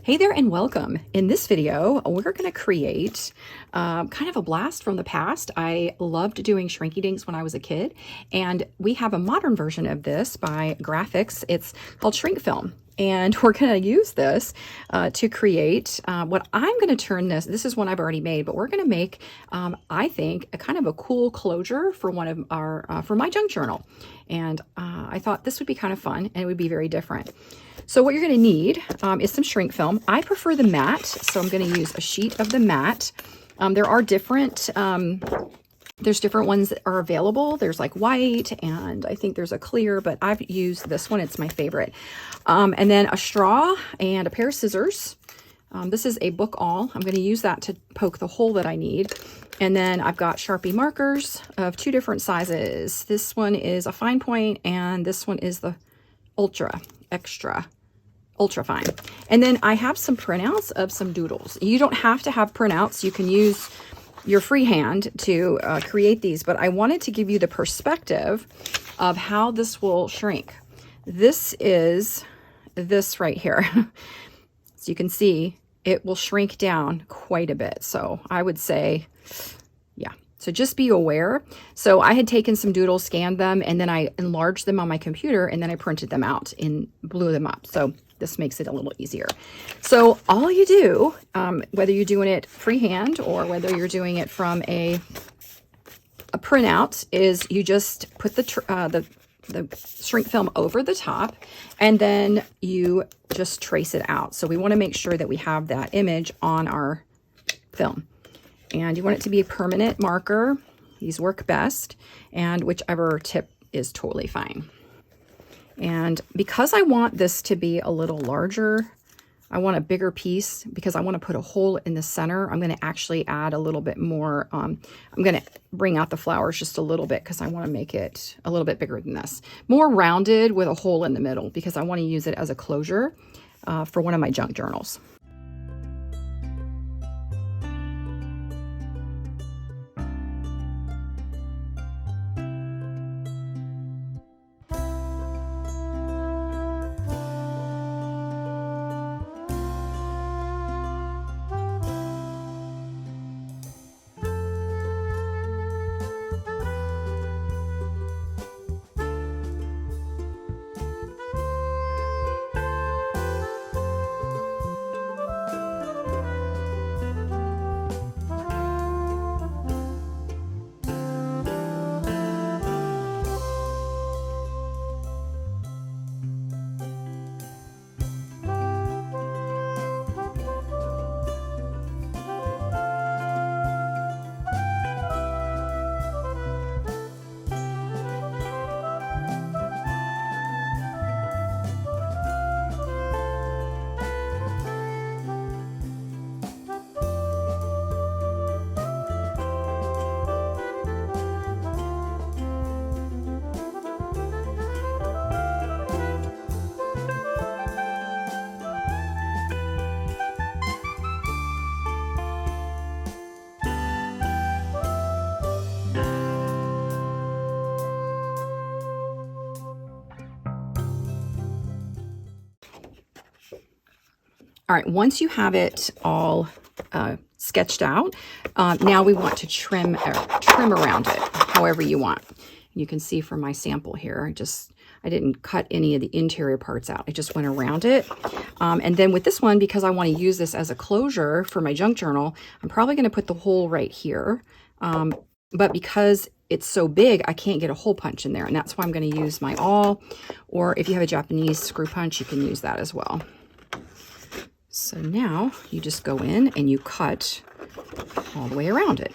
Hey there and welcome. In this video, we're going to create kind of a blast from the past. I loved doing shrinky dinks when I was a kid, and we have a modern version of this by Grafix. It's called Shrink Film. And we're going to use this to create what I'm going to turn this is one I've already made, but we're going to make, I think, a kind of a cool closure for one of our, for my junk journal. And I thought this would be kind of fun and it would be very different. So what you're going to need is some shrink film. I prefer the matte, so I'm going to use a sheet of the matte. There are different, there's different ones that are available. There's like white, and I think there's a clear, but I've used this one. It's my favorite. And then a straw and a pair of scissors. This is a book awl. I'm going to use that to poke the hole that I need. And then I've got Sharpie markers of two different sizes. This one is a fine point, and this one is the extra fine. And then I have some printouts of some doodles. You don't have to have printouts. You can use your freehand to create these, but I wanted to give you the perspective of how this will shrink. This is this right here. So you can see it will shrink down quite a bit. So I would say, yeah. So just be aware. So I had taken some doodles, scanned them, and then I enlarged them on my computer, and then I printed them out and blew them up. So this makes it a little easier. So all you do, whether you're doing it freehand or whether you're doing it from a printout, is you just put the shrink film over the top, and then you just trace it out. So we want to make sure that we have that image on our film. And you want it to be a permanent marker. These work best, and whichever tip is totally fine. And because I want this to be a little larger, I want a bigger piece because I want to put a hole in the center. I'm going to actually add a little bit more. I'm going to bring out the flowers just a little bit because I want to make it a little bit bigger than this. More rounded with a hole in the middle because I want to use it as a closure for one of my junk journals. All right, once you have it all sketched out, now we want to trim around it however you want. You can see from my sample here, I didn't cut any of the interior parts out. I just went around it. And then with this one, because I want to use this as a closure for my junk journal, I'm probably going to put the hole right here. But because it's so big, I can't get a hole punch in there. And that's why I'm going to use my awl, or if you have a Japanese screw punch, you can use that as well. So now you just go in and you cut all the way around it.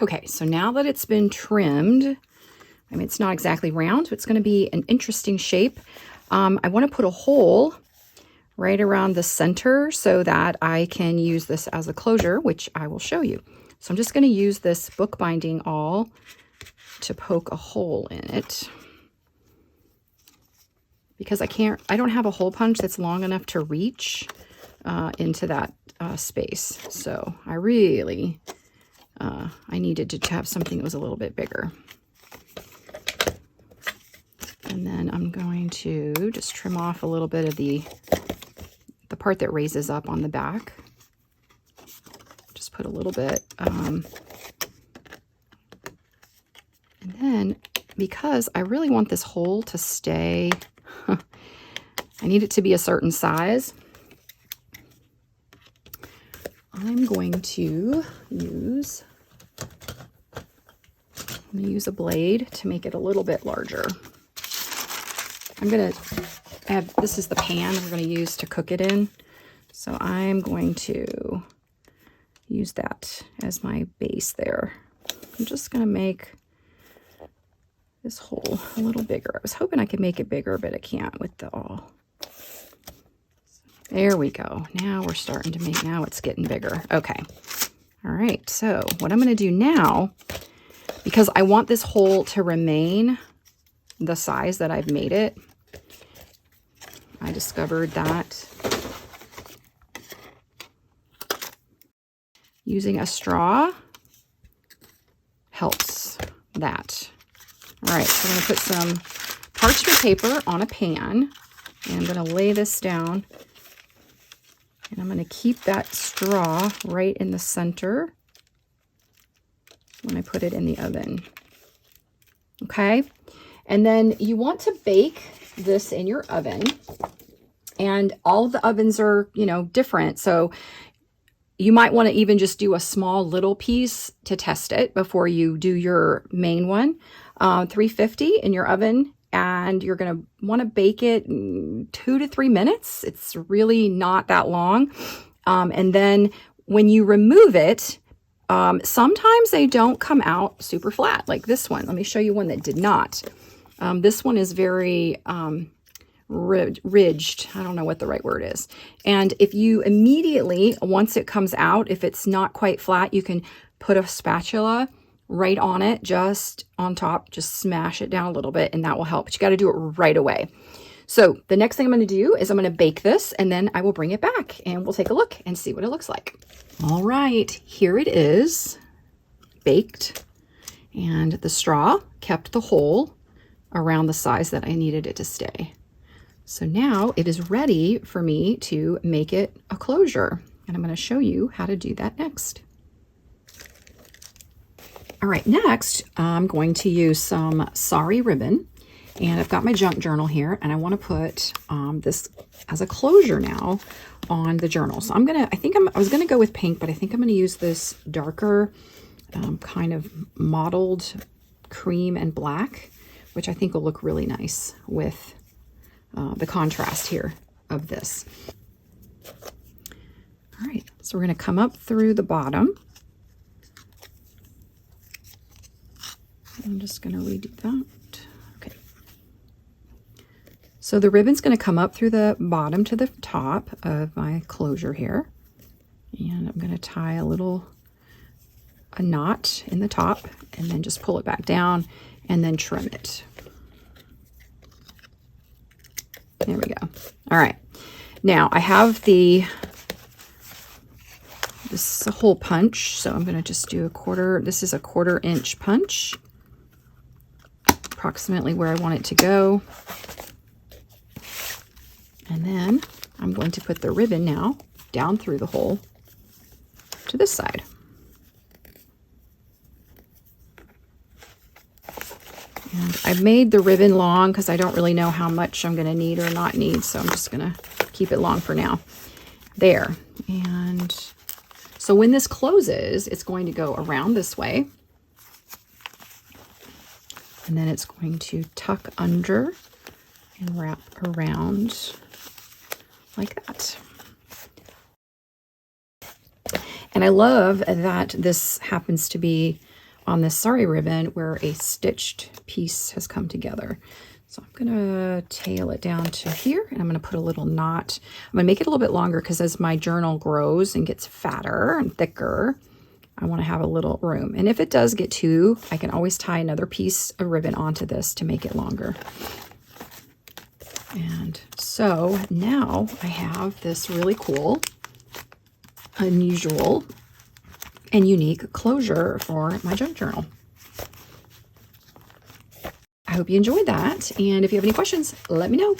Okay, so now that it's been trimmed, I mean, it's not exactly round, but it's going to be an interesting shape. I want to put a hole right around the center so that I can use this as a closure, which I will show you. So I'm just going to use this bookbinding awl to poke a hole in it, because I don't have a hole punch that's long enough to reach into that space. So I really, I needed to have something that was a little bit bigger. And then I'm going to just trim off a little bit of the part that raises up on the back. Just put a little bit. And then, because I really want this hole to stay, I need it to be a certain size, I'm going to use a blade to make it a little bit larger. I'm going to have, this is the pan we're going to use to cook it in. So I'm going to use that as my base there. I'm just going to make this hole a little bigger. I was hoping I could make it bigger, but I can't with the awl. There we go. Now we're starting to make, now it's getting bigger. Okay. All right. So what I'm going to do now, because I want this hole to remain the size that I've made it, I discovered that using a straw helps that. All right, so I'm going to put some parchment paper on a pan, and I'm going to lay this down, and I'm going to keep that straw right in the center when I put it in the oven. Okay, and then you want to bake this in your oven, and all of the ovens are, you know, different. So you might want to even just do a small little piece to test it before you do your main one. 350 in your oven, and you're going to want to bake it 2 to 3 minutes. It's really not that long. And then when you remove it, sometimes they don't come out super flat like this one. Let me show you one that did not. This one is very ridged. I don't know what the right word is. And if you immediately, once it comes out, if it's not quite flat, you can put a spatula right on it, just on top, just smash it down a little bit, and that will help. But you got to do it right away. So the next thing I'm going to do is I'm going to bake this, and then I will bring it back and we'll take a look and see what it looks like. All right, here it is, baked, and the straw kept the hole around the size that I needed it to stay. So now it is ready for me to make it a closure, and I'm going to show you how to do that next. All right, next I'm going to use some Sorry ribbon, and I've got my junk journal here, and I want to put this as a closure now on the journal. So I was gonna go with pink, but I think I'm gonna use this darker kind of mottled cream and black, which I think will look really nice with the contrast here of this. All right, so we're gonna come up through the bottom. I'm just gonna redo that. Okay. So the ribbon's gonna come up through the bottom to the top of my closure here. And I'm gonna tie a knot in the top, and then just pull it back down and then trim it. There we go. All right. Now I have this is a hole punch, so I'm gonna just do this is a 1/4 inch punch, approximately where I want it to go. And then I'm going to put the ribbon now down through the hole to this side. And I've made the ribbon long because I don't really know how much I'm going to need or not need, so I'm just going to keep it long for now. There. And so when this closes, it's going to go around this way. And then it's going to tuck under and wrap around like that. And I love that this happens to be on this sari ribbon where a stitched piece has come together. So I'm gonna tail it down to here, and I'm gonna put a little knot. I'm gonna make it a little bit longer because as my journal grows and gets fatter and thicker, I want to have a little room. And if it does get too, I can always tie another piece of ribbon onto this to make it longer. And so now I have this really cool, unusual, and unique closure for my junk journal. I hope you enjoyed that. And if you have any questions, let me know.